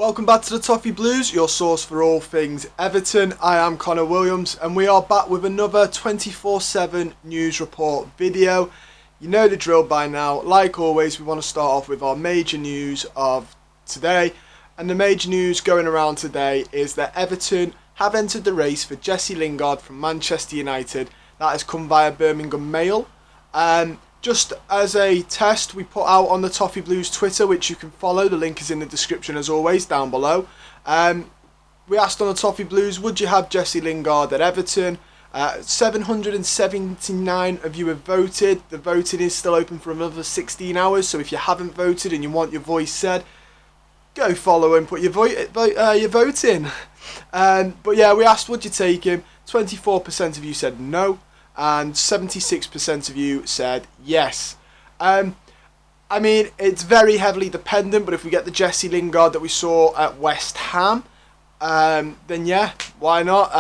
Welcome back to the Toffee Blues, your source for all things Everton. I am Connor Williams and we are back with another 24/7 news report video. You know the drill by now. Like always, we want to start off with our major news of today. And the major news going around today is that Everton have entered the race for Jesse Lingard from Manchester United. That has come via Birmingham Mail. Just as a test, we put out on the Toffee Blues Twitter, which you can follow. The link is in the description as always, down below. We asked on the Toffee Blues, would you have Jesse Lingard at Everton? 779 of you have voted. The voting is still open for another 16 hours. So if you haven't voted and you want your voice said, go follow and put your vote in. But yeah, we asked, would you take him? 24% of you said no. And 76% of you said yes. I mean, it's very heavily dependent, but if we get the Jesse Lingard that we saw at West Ham, then yeah, why not?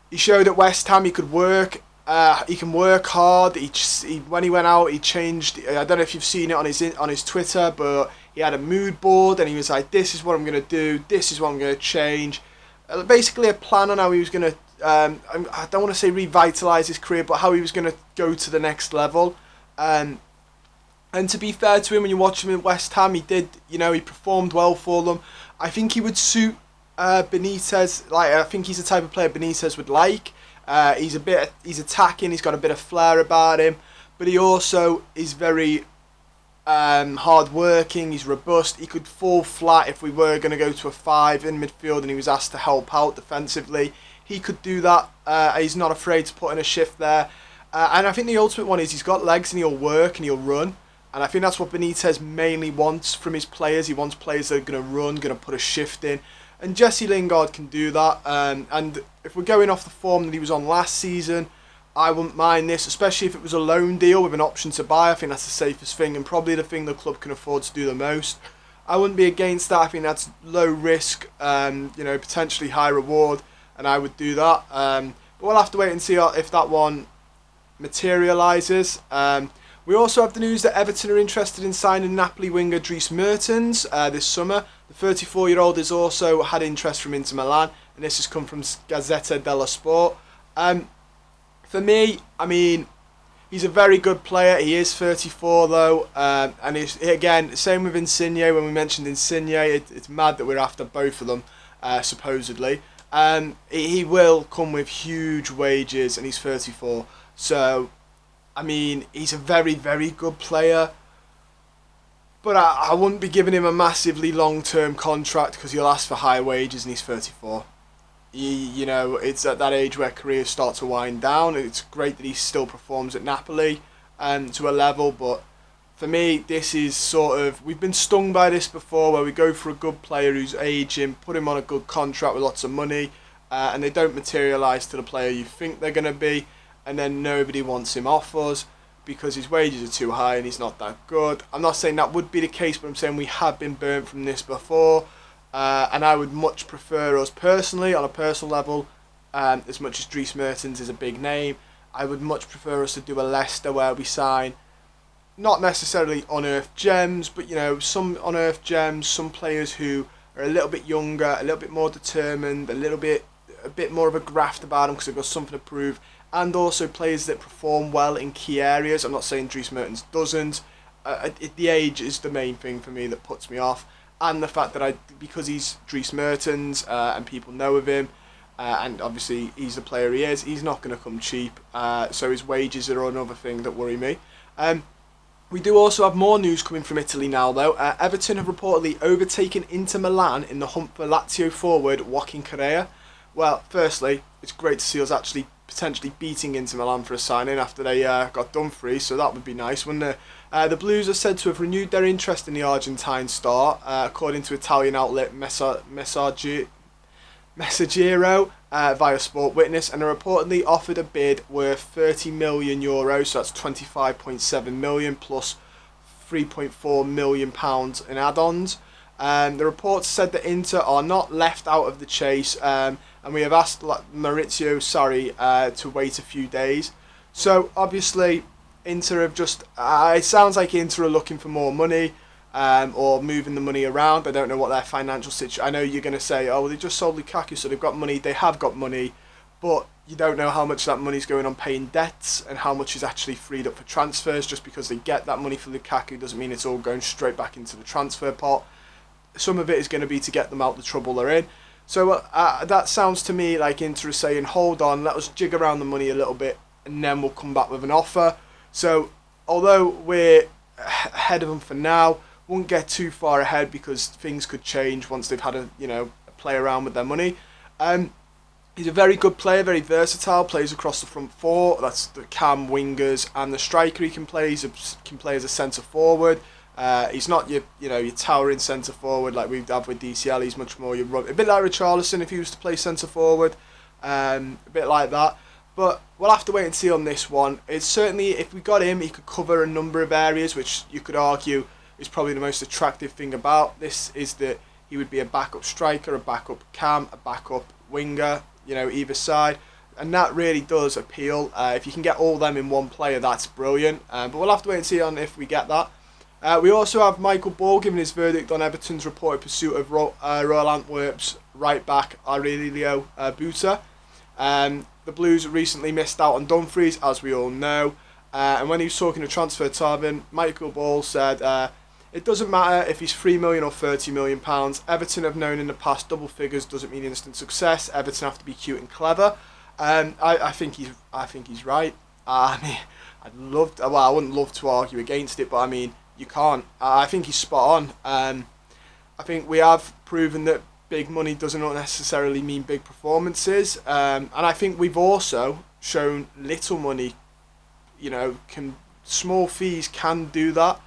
He showed at West Ham he could work. He can work hard. When he went out, he changed. I don't know if you've seen it on his Twitter, but he had a mood board and he was like, "This is what I'm gonna do. This is what I'm gonna change." Basically, a plan on how he was gonna. I don't want to say revitalise his career, but how he was going to go to the next level. And to be fair to him, when you watch him in West Ham, he did, he performed well for them. I think he would suit Benitez. I think he's the type of player Benitez would like. He's attacking. He's got a bit of flair about him, but he also is very hard working. He's robust. He could fall flat if we were going to go to a 5 in midfield and he was asked to help out defensively. He could do that. He's not afraid to put in a shift there. And I think the ultimate one is he's got legs and he'll work and he'll run. And I think that's what Benitez mainly wants from his players. He wants players that are going to run, going to put a shift in. And Jesse Lingard can do that. And if we're going off the form that he was on last season, I wouldn't mind this, especially if it was a loan deal with an option to buy. I think that's the safest thing and probably the thing the club can afford to do the most. I wouldn't be against that. I think that's low risk, potentially high reward. And I would do that. But we'll have to wait and see if that one materialises. We also have the news that Everton are interested in signing Napoli winger Dries Mertens this summer. The 34-year-old has also had interest from Inter Milan, and this has come from Gazzetta dello Sport. For me, I mean, he's a very good player. He is 34 though, and again, same with Insigne. When we mentioned Insigne, it's mad that we're after both of them, supposedly. He will come with huge wages and he's 34. So, I mean, he's a very, very good player. But I wouldn't be giving him a massively long-term contract because he'll ask for high wages and he's 34. It's at that age where careers start to wind down. It's great that he still performs at Napoli to a level, but for me, this is sort of, we've been stung by this before where we go for a good player who's aging, put him on a good contract with lots of money, and they don't materialise to the player you think they're going to be, and then nobody wants him off us because his wages are too high and he's not that good. I'm not saying that would be the case, but I'm saying we have been burnt from this before, and I would much prefer us personally, on a personal level, as much as Dries Mertens is a big name, I would much prefer us to do a Leicester where we sign not necessarily unearthed gems, but some unearthed gems, some players who are a little bit younger, a little bit more determined, a bit more of a graft about them because they've got something to prove, and also players that perform well in key areas. I'm not saying Dries Mertens doesn't. The age is the main thing for me that puts me off, and the fact that because he's Dries Mertens and people know of him, and obviously he's the player he is, he's not going to come cheap. So his wages are another thing that worry me. We do also have more news coming from Italy now though. Everton have reportedly overtaken Inter Milan in the hunt for Lazio forward Joaquin Correa. Well, firstly, it's great to see us actually potentially beating Inter Milan for a signing after they got done free, so that would be nice, wouldn't it? The Blues are said to have renewed their interest in the Argentine star, according to Italian outlet Messaggero via Sport Witness, and are reportedly offered a bid worth €30 million, so that's 25.7 million plus £3.4 million in add-ons. The reports said that Inter are not left out of the chase, and we have asked Maurizio Sarri to wait a few days. So obviously Inter have just, it sounds like Inter are looking for more money. or moving the money around. I don't know what their financial situation. I know you're going to say, oh, well, they just sold Lukaku, so they've got money. They have got money, but you don't know how much that money's going on paying debts and how much is actually freed up for transfers. Just because they get that money for Lukaku doesn't mean it's all going straight back into the transfer pot. Some of it is going to be to get them out the trouble they're in. So that sounds to me like Inter is saying, hold on, let us jig around the money a little bit and then we'll come back with an offer. So although we're ahead of them for now, won't get too far ahead because things could change once they've had a play around with their money. He's a very good player, very versatile, plays across the front four. That's the cam, wingers, and the striker he can play. He can play as a centre forward. He's not your towering centre forward like we have with DCL. He's much more a bit like Richarlison if he was to play centre forward, a bit like that. But we'll have to wait and see on this one. It's certainly, if we got him, he could cover a number of areas, which you could argue is probably the most attractive thing about this, is that he would be a backup striker, a backup cam, a backup winger, either side, and that really does appeal. If you can get all them in one player, that's brilliant. But we'll have to wait and see on if we get that. We also have Michael Ball giving his verdict on Everton's reported pursuit of Royal Antwerp's right back Aurelio Buta. The Blues recently missed out on Dumfries, as we all know. And when he was talking to Transfer Tavern, Michael Ball said, it doesn't matter if he's £3 million or £30 million. Everton have known in the past double figures doesn't mean instant success. Everton have to be cute and clever. I think he's right. I mean, I wouldn't love to argue against it, but I mean, you can't. I think he's spot on. I think we have proven that big money doesn't necessarily mean big performances. And I think we've also shown little money, small fees can do that.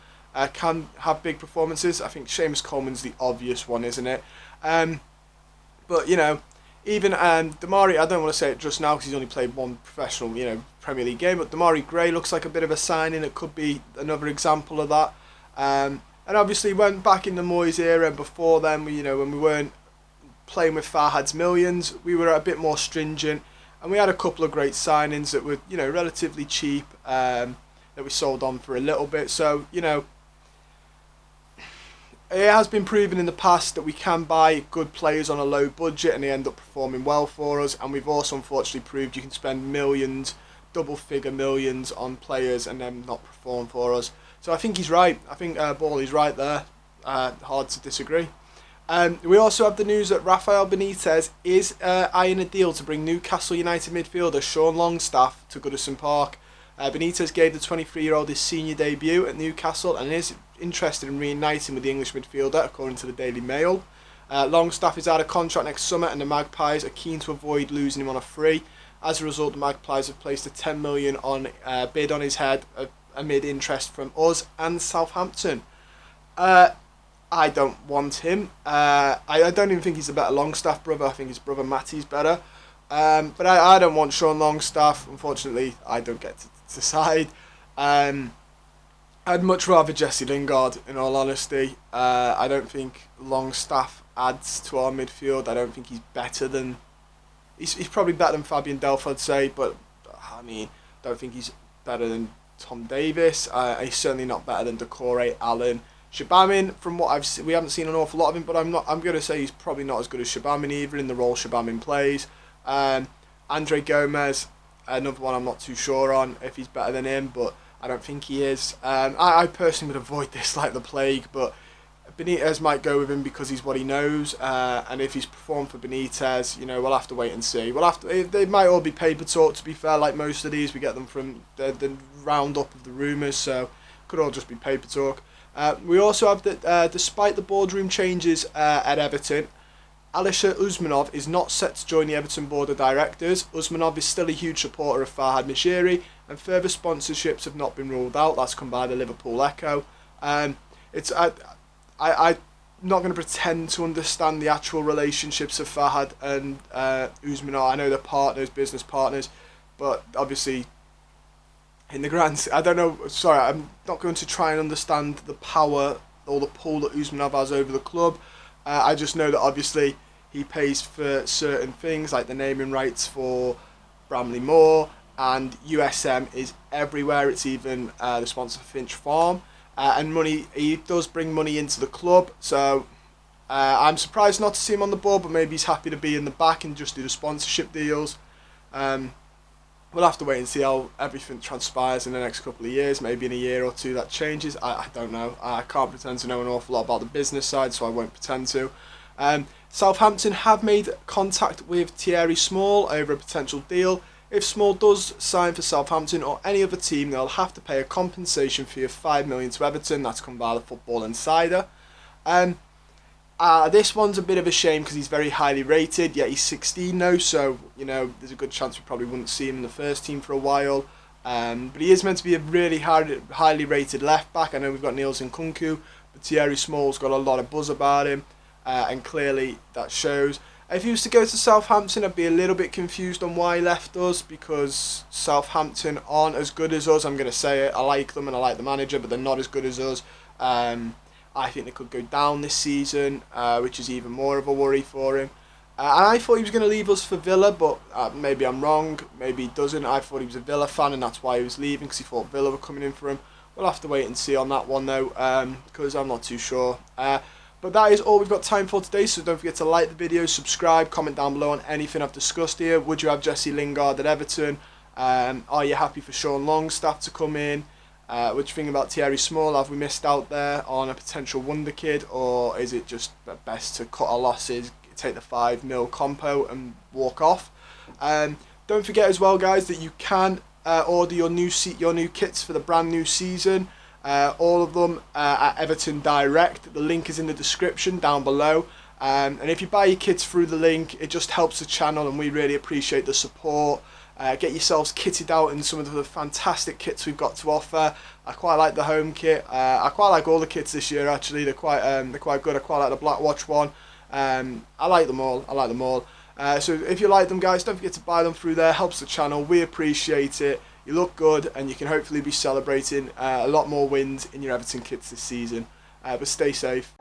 Can have big performances. I think Seamus Coleman's the obvious one, isn't it? But even Damari, I don't want to say it just now because he's only played one professional, Premier League game. But Damari Gray looks like a bit of a signing. It could be another example of that. And obviously, went back in the Moyes era and before then, when we weren't playing with Farhad's millions, we were a bit more stringent, and we had a couple of great signings that were, relatively cheap. That we sold on for a little bit. So it has been proven in the past that we can buy good players on a low budget and they end up performing well for us, and we've also unfortunately proved you can spend millions, double figure millions on players and then not perform for us. So I think he's right. I think Ball is right there. Hard to disagree. We also have the news that Rafael Benitez is eyeing a deal to bring Newcastle United midfielder Sean Longstaff to Goodison Park. Benitez gave the 23-year-old his senior debut at Newcastle and is interested in reuniting with the English midfielder, according to the Daily Mail. Longstaff is out of contract next summer and the Magpies are keen to avoid losing him on a free. As a result, the Magpies have placed a $10 million bid on his head amid interest from us and Southampton. I don't want him. I don't even think he's a better Longstaff brother. I think his brother Matty's better. But I don't want Sean Longstaff. Unfortunately, I don't get to decide. I'd much rather Jesse Lingard, in all honesty. I don't think Longstaff adds to our midfield. I don't think he's better than... He's probably better than Fabian Delph, I'd say, but I mean, I don't think he's better than Tom Davis. He's certainly not better than Decore, Allen, Shabamin. From what I've seen, we haven't seen an awful lot of him, but I'm going to say he's probably not as good as Shabamin either in the role Shabamin plays. Andre Gomez, another one I'm not too sure on if he's better than him, but I don't think he is. I personally would avoid this like the plague, but Benitez might go with him because he's what he knows, and if he's performed for Benitez, we'll have to wait and see. They might all be paper talk, to be fair, like most of these. We get them from the roundup of the rumours, so could all just be paper talk. We also have that despite the boardroom changes at Everton, Alisher Usmanov is not set to join the Everton board of directors. Usmanov is still a huge supporter of Farhad Mashiri, and further sponsorships have not been ruled out. That's come by the Liverpool Echo. I'm not going to pretend to understand the actual relationships of Farhad and Usmanov. I know they're partners, business partners, but obviously in the grand... I don't know, sorry, I'm not going to try and understand the power or the pull that Usmanov has over the club. I just know that obviously he pays for certain things like the naming rights for Bramley Moor, and USM is everywhere. It's even the sponsor for Finch Farm. and money. He does bring money into the club, so I'm surprised not to see him on the board, but maybe he's happy to be in the back and just do the sponsorship deals. We'll have to wait and see how everything transpires in the next couple of years. Maybe in a year or two that changes. I don't know. I can't pretend to know an awful lot about the business side, so I won't pretend to. Southampton have made contact with Thierry Small over a potential deal. If Small does sign for Southampton or any other team, they'll have to pay a compensation fee of $5 million to Everton. That's come by the Football Insider. This one's a bit of a shame because he's very highly rated, yet he's 16 now, so there's a good chance we probably wouldn't see him in the first team for a while. But he is meant to be a really highly rated left back. I know we've got Niels Nkunku, but Thierry Small's got a lot of buzz about him, and clearly that shows. If he was to go to Southampton, I'd be a little bit confused on why he left us, because Southampton aren't as good as us. I'm going to say it. I like them and I like the manager, but they're not as good as us. I think they could go down this season, which is even more of a worry for him. And I thought he was going to leave us for Villa, but maybe I'm wrong. Maybe he doesn't. I thought he was a Villa fan, and that's why he was leaving, because he thought Villa were coming in for him. We'll have to wait and see on that one, though, because I'm not too sure. But that is all we've got time for today, so don't forget to like the video, subscribe, comment down below on anything I've discussed here. Would you have Jesse Lingard at Everton? Are you happy for Sean Longstaff to come in? What do you think about Thierry Small? Have we missed out there on a potential wonder kid, or is it just best to cut our losses, take the 5-0 compo and walk off? Don't forget as well, guys, that you can order your new kits for the brand new season. All of them at Everton Direct. The link is in the description down below. And if you buy your kits through the link, it just helps the channel, and we really appreciate the support. Get yourselves kitted out in some of the fantastic kits we've got to offer. I quite like the home kit. I quite like all the kits this year, actually. They're quite good. I quite like the Black Watch one. I like them all. So if you like them, guys, don't forget to buy them through there. Helps the channel. We appreciate it. You look good, and you can hopefully be celebrating a lot more wins in your Everton kits this season. But stay safe.